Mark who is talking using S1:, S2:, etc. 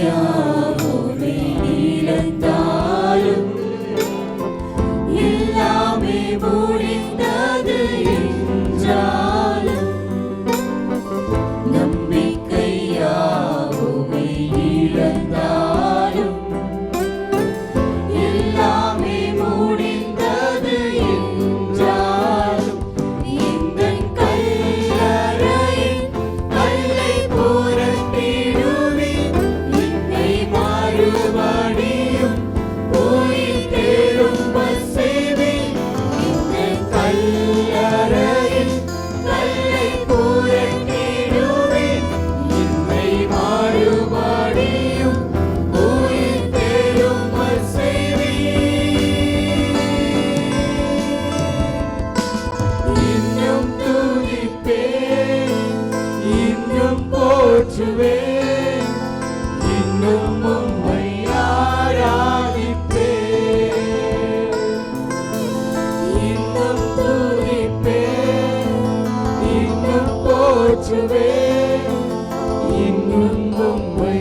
S1: நம்பிக்கையாகவே இழந்தாலும் எல்லாமே முடிந்தது என்றாலும் நம்பிக்கையாகவே இழந்தாலும் எல்லாமே முடிந்தது என்றாலும் எங்கள் கல்லறையின் கல்லை புரட்டிடுவேன் என்னை மறுபடியும் உயிர் தெழும்பச் செய்வேன் எங்கள் கல்லறையின் கல்லை புரட்டிடுவேன் என்னை மறுபடியும் உயிர் தெழும்பச் செய்வேன் இன்னும் துதிப்பேன் இன்னும் போற்றுவேன் இன்னும் உம்மை ஆராதிப்பேன் இன்னும் துதிப்பேன் இன்னும் போற்றுவேன் இன்னும் உம்மை